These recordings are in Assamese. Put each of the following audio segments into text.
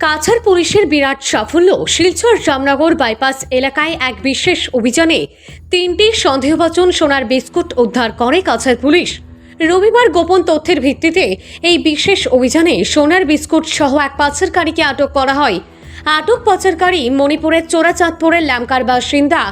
কাছাড় পুলিশের বিরাট সাফল্য। শিলচর রামনগর বাইপাস এলাকায় এক বিশেষ অভিযানে 3টি সন্দেহভাজন সোনার বিস্কুট উদ্ধার করে কাছাড় পুলিশ। রবিবার গোপন তথ্যের ভিত্তিতে এই বিশেষ অভিযানে সোনার বিস্কুট সহ এক পাচারকারীকে আটক করা হয়। আটক পাচারকারী মণিপুরের চোরাচাঁদপুরের ল্যামকার বাসিন্দা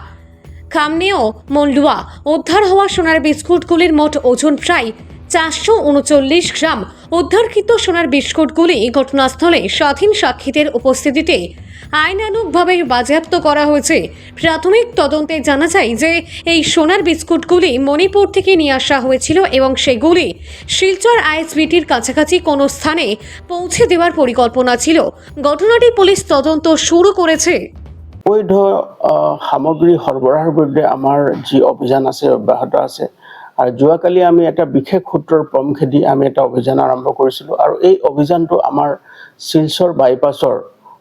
খামনেও মন্ডুয়া। উদ্ধার হওয়া সোনার বিস্কুটগুলির মোট ওজন প্রায় 439 গ্রাম। উদ্ধারকৃত সোনার বিস্কুটগুলি ঘটনাস্থলে স্বাধীন সাক্ষীদের উপস্থিতিতে আইনানুগভাবে বাজেয়াপ্ত করা হয়েছে। প্রাথমিক তদন্তে জানা যায় যে এই সোনার বিস্কুটগুলি মণিপুর থেকে নিয়ে আসা হয়েছিল এবং সেগুলি শিলচর আইএসবিটির কাছাকাছি কোনো স্থানে পৌঁছে দেওয়ার পরিকল্পনা ছিল। ঘটনাটি পুলিশ তদন্ত শুরু করেছে। বৈধ সামগ্ৰী সৰবৰাহৰ বিৰুদ্ধে আমাৰ যি অভিযান আছে অব্যাহত আছে আৰু যোৱাকালি আমি এটা বিশেষ সূত্ৰৰ প্ৰমুখেদি আমি এটা অভিযান আৰম্ভ কৰিছিলোঁ আৰু এই অভিযানটো আমাৰ শিলচৰ বাইপাছৰ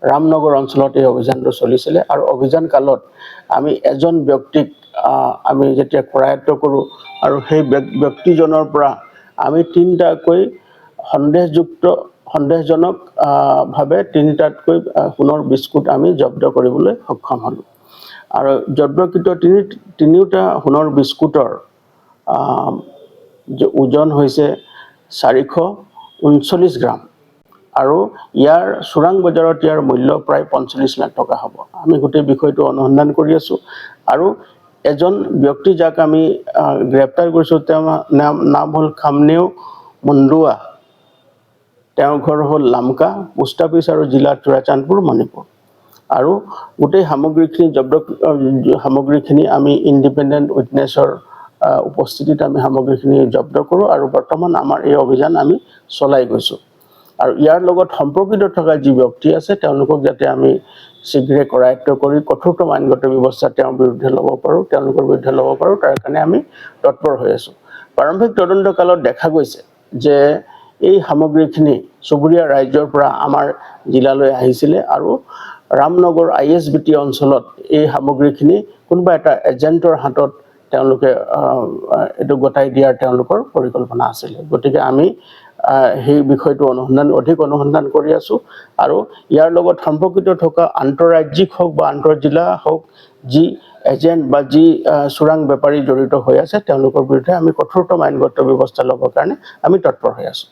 ৰামনগৰ অঞ্চলত এই অভিযানটো চলিছিলে আৰু অভিযান কালত আমি এজন ব্যক্তিক আমি যেতিয়া কৰায়ত্ব কৰোঁ আৰু সেই ব্যক্তিজনৰ পৰা আমি তিনিটাকৈ সন্দেহজনক ভাৱে তিনিটাতকৈ সোণৰ বিস্কুট আমি জব্দ কৰিবলৈ সক্ষম হ'লোঁ আৰু জব্দকৃত তিনিওটা সোণৰ বিস্কুটৰ ওজন হৈছে 439 গ্ৰাম আৰু ইয়াৰ চোৰাং বজাৰত ইয়াৰ মূল্য প্ৰায় 45 লাখ টকা হ'ব। আমি গোটেই বিষয়টো অনুসন্ধান কৰি আছোঁ আৰু এজন ব্যক্তি যাক আমি গ্ৰেপ্তাৰ কৰিছোঁ, তেওঁৰ নাম হ'ল খামনেও মন্ডুৱা। তেওঁৰ ঘৰ হ'ল লামকা, পোষ্ট অফিচ আৰু জিলা চোৰাচাঁদপুৰ, মণিপুৰ। আৰু গোটেই সামগ্ৰীখিনি আমি ইণ্ডিপেণ্ডেণ্ট উইটনেছৰ উপস্থিতিত আমি সামগ্ৰীখিনি জব্দ কৰোঁ আৰু বৰ্তমান আমাৰ এই অভিযান আমি চলাই গৈছোঁ। আৰু ইয়াৰ লগত সম্পৰ্কিত থকা যি ব্যক্তি আছে তেওঁলোকক যাতে আমি শীঘ্ৰে কৰায়ত্ব কৰি কঠোৰতম আইনগত ব্যৱস্থা তেওঁলোকৰ বিৰুদ্ধে ল'ব পাৰোঁ তাৰ কাৰণে আমি তৎপৰ হৈ আছোঁ। প্ৰাৰম্ভিক তদন্ত কালত দেখা গৈছে যে এই সামগ্ৰীখিনি চুবুৰীয়া ৰাজ্যৰ পৰা আমাৰ জিলালৈ আহিছিলে আৰু ৰামনগৰ আইএছবিটি অঞ্চলত এই সামগ্ৰীখিনি কোনোবা এটা এজেণ্টৰ হাতত তেওঁলোকে এইটো গতাই দিয়াৰ তেওঁলোকৰ পৰিকল্পনা আছিলে। গতিকে আমি সেই বিষয়টো অধিক অনুসন্ধান কৰি আছোঁ আৰু ইয়াৰ লগত সম্পৰ্কিত থকা আন্তঃৰাজ্যিক হওক বা আন্তঃজিলা হওক যি এজেণ্ট বা যি চোৰাং বেপাৰী জড়িত হৈ আছে তেওঁলোকৰ বিৰুদ্ধে আমি কঠোৰতম আইনগত ব্যৱস্থা ল'বৰ কাৰণে আমি তৎপৰ হৈ আছোঁ।